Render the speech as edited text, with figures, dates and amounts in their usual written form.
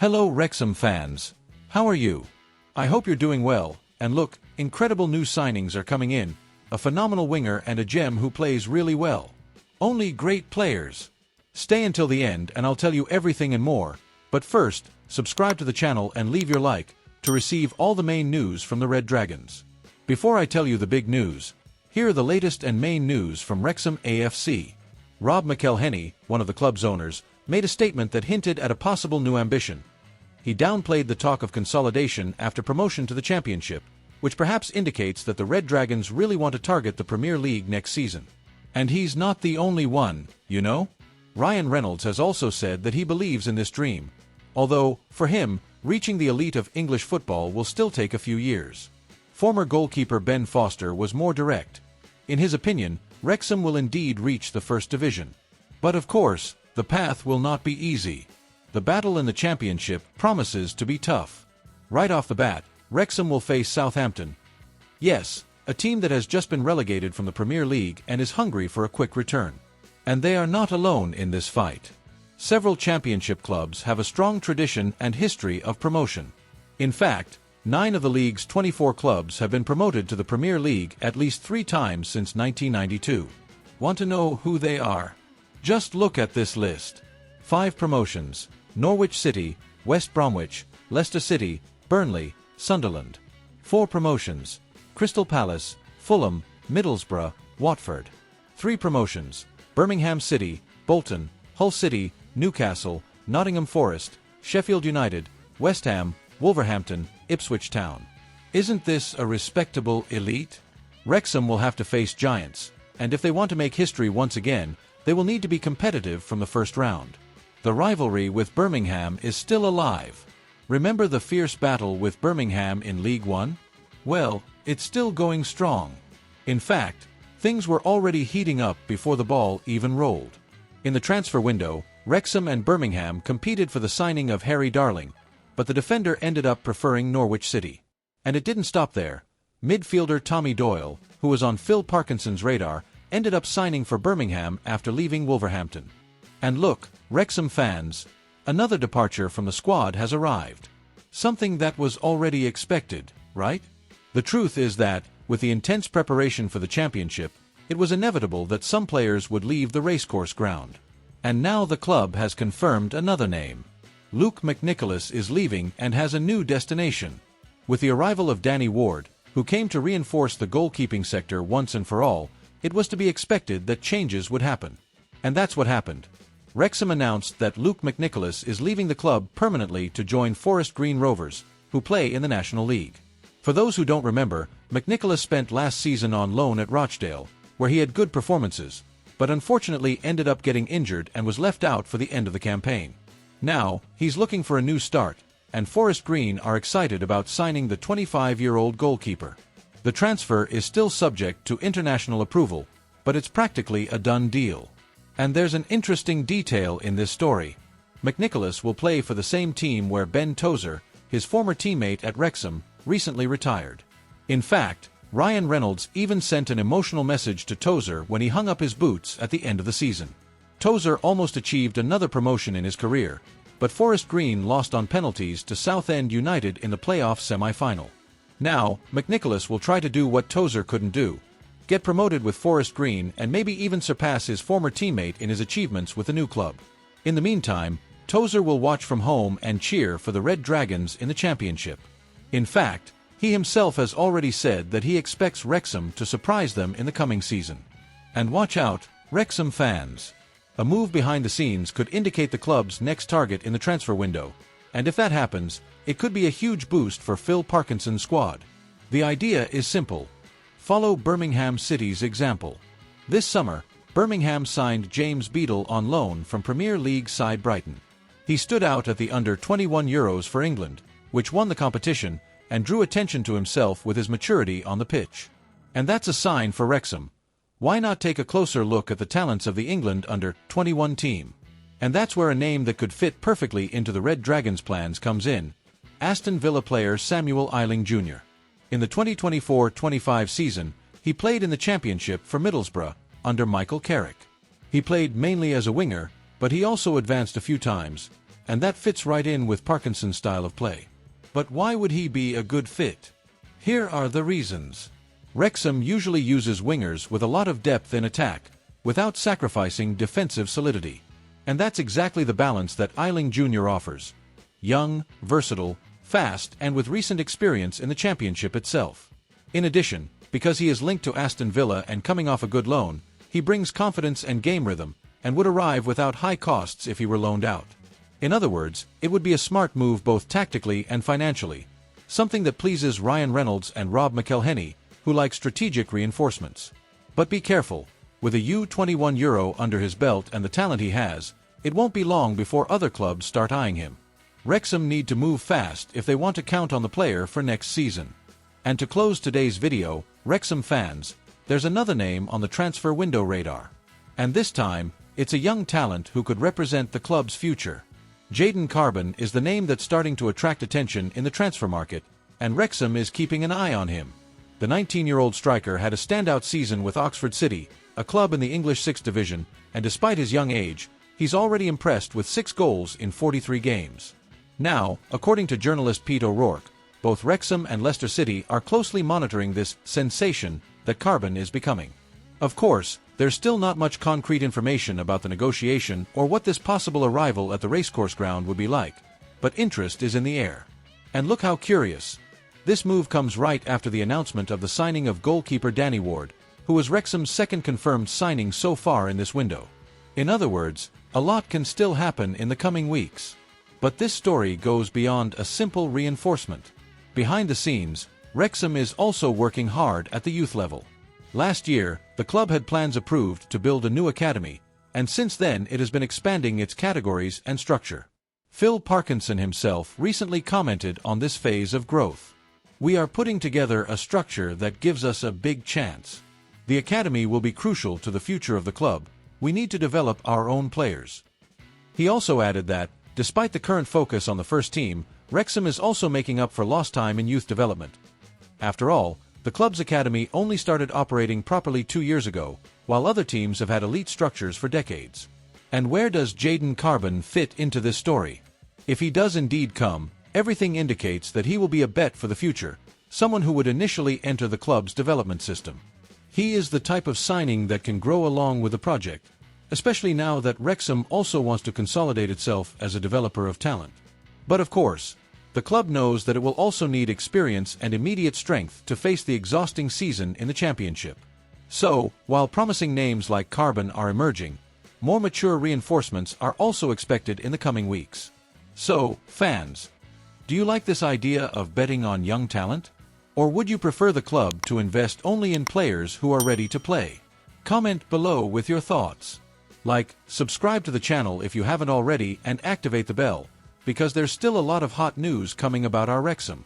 Hello Wrexham fans. How are you? I hope you're doing well, and look, incredible new signings are coming in, a phenomenal winger and a gem who plays really well. Only great players. Stay until the end and I'll tell you everything and more, but first, subscribe to the channel and leave your like, to receive all the main news from the Red Dragons. Before I tell you the big news, here are the latest and main news from Wrexham AFC. Rob McElhenney, one of the club's owners, made a statement that hinted at a possible new ambition. He downplayed the talk of consolidation after promotion to the Championship, which perhaps indicates that the Red Dragons really want to target the Premier League next season. And he's not the only one, you know? Reynolds has also said that he believes in this dream, although, for him, reaching the elite of English football will still take a few years. Former goalkeeper Ben Foster was more direct. In his opinion, Wrexham will indeed reach the First Division. But of course, the path will not be easy. The battle in the Championship promises to be tough. Right off the bat, Wrexham will face Southampton. Yes, a team that has just been relegated from the Premier League and is hungry for a quick return. And they are not alone in this fight. Several Championship clubs have a strong tradition and history of promotion. In fact, 9 of the league's 24 clubs have been promoted to the Premier League at least 3 times since 1992. Want to know who they are? Just look at this list. 5 promotions: Norwich City, West Bromwich, Leicester City, Burnley, Sunderland. 4 promotions: Crystal Palace, Fulham, Middlesbrough, Watford. 3 promotions: Birmingham City, Bolton, Hull City, Newcastle, Nottingham Forest, Sheffield United, West Ham, Wolverhampton, Ipswich Town. Isn't this a respectable elite? Wrexham will have to face giants, and if they want to make history once again, they will need to be competitive from the first round. The rivalry with Birmingham is still alive. Remember the fierce battle with Birmingham in League One? Well, it's still going strong. In fact, things were already heating up before the ball even rolled. In the transfer window, Wrexham and Birmingham competed for the signing of Harry Darling, but the defender ended up preferring Norwich City. And it didn't stop there. Midfielder Tommy Doyle, who was on Phil Parkinson's radar, ended up signing for Birmingham after leaving Wolverhampton. And look, Wrexham fans, another departure from the squad has arrived. Something that was already expected, right? The truth is that, with the intense preparation for the Championship, it was inevitable that some players would leave the racecourse ground. And now the club has confirmed another name. Luke McNicholas is leaving and has a new destination. With the arrival of Danny Ward, who came to reinforce the goalkeeping sector once and for all, it was to be expected that changes would happen. And that's what happened. Wrexham announced that Luke McNicholas is leaving the club permanently to join Forest Green Rovers, who play in the National League. For those who don't remember, McNicholas spent last season on loan at Rochdale, where he had good performances, but unfortunately ended up getting injured and was left out for the end of the campaign. Now, he's looking for a new start, and Forest Green are excited about signing the 25-year-old goalkeeper. The transfer is still subject to international approval, but it's practically a done deal. And there's an interesting detail in this story. McNicholas will play for the same team where Ben Tozer, his former teammate at Wrexham, recently retired. In fact, Reynolds even sent an emotional message to Tozer when he hung up his boots at the end of the season. Tozer almost achieved another promotion in his career, but Forest Green lost on penalties to Southend United in the playoff semi-final. Now, McNicholas will try to do what Tozer couldn't do: get promoted with Forest Green and maybe even surpass his former teammate in his achievements with the new club. In the meantime, Tozer will watch from home and cheer for the Red Dragons in the Championship. In fact, he himself has already said that he expects Wrexham to surprise them in the coming season. And watch out, Wrexham fans. A move behind the scenes could indicate the club's next target in the transfer window, and if that happens, it could be a huge boost for Phil Parkinson's squad. The idea is simple. Follow Birmingham City's example. This summer, Birmingham signed James Beadle on loan from Premier League side Brighton. He stood out at the under-21 Euros for England, which won the competition, and drew attention to himself with his maturity on the pitch. And that's a sign for Wrexham. Why not take a closer look at the talents of the England under-21 team? And that's where a name that could fit perfectly into the Red Dragons' plans comes in: Aston Villa player Samuel Iling-Junior. In the 2024-25 season, he played in the Championship for Middlesbrough, under Michael Carrick. He played mainly as a winger, but he also advanced a few times, and that fits right in with Parkinson's style of play. But why would he be a good fit? Here are the reasons. Wrexham usually uses wingers with a lot of depth in attack, without sacrificing defensive solidity. And that's exactly the balance that Iling-Junior offers. Young, versatile, fast, and with recent experience in the Championship itself. In addition, because he is linked to Aston Villa and coming off a good loan, he brings confidence and game rhythm, and would arrive without high costs if he were loaned out. In other words, it would be a smart move both tactically and financially, something that pleases Ryan Reynolds and McElhenney, who like strategic reinforcements. But be careful, with a U21 Euro under his belt and the talent he has, it won't be long before other clubs start eyeing him. Wrexham need to move fast if they want to count on the player for next season. And to close today's video, Wrexham fans, there's another name on the transfer window radar. And this time, it's a young talent who could represent the club's future. Jayden Carbon is the name that's starting to attract attention in the transfer market, and Wrexham is keeping an eye on him. The 19-year-old striker had a standout season with Oxford City, a club in the English 6th Division, and despite his young age, he's already impressed with 6 goals in 43 games. Now, according to journalist Pete O'Rourke, both Wrexham and Leicester City are closely monitoring this sensation that Carbon is becoming. Of course, there's still not much concrete information about the negotiation or what this possible arrival at the racecourse ground would be like, but interest is in the air. And look how curious. This move comes right after the announcement of the signing of goalkeeper Danny Ward, who was Wrexham's second confirmed signing so far in this window. In other words, a lot can still happen in the coming weeks. But this story goes beyond a simple reinforcement. Behind the scenes, Wrexham is also working hard at the youth level. Last year, the club had plans approved to build a new academy, and since then it has been expanding its categories and structure. Phil Parkinson himself recently commented on this phase of growth. "We are putting together a structure that gives us a big chance. The academy will be crucial to the future of the club. We need to develop our own players." He also added that, despite the current focus on the first team, Wrexham is also making up for lost time in youth development. After all, the club's academy only started operating properly 2 years ago, while other teams have had elite structures for decades. And where does Jayden Carbon fit into this story? If he does indeed come, everything indicates that he will be a bet for the future, someone who would initially enter the club's development system. He is the type of signing that can grow along with the project, especially now that Wrexham also wants to consolidate itself as a developer of talent. But of course, the club knows that it will also need experience and immediate strength to face the exhausting season in the Championship. So, while promising names like Carbon are emerging, more mature reinforcements are also expected in the coming weeks. So, fans, do you like this idea of betting on young talent? Or would you prefer the club to invest only in players who are ready to play? Comment below with your thoughts. Like, subscribe to the channel if you haven't already, and activate the bell, because there's still a lot of hot news coming about our Wrexham.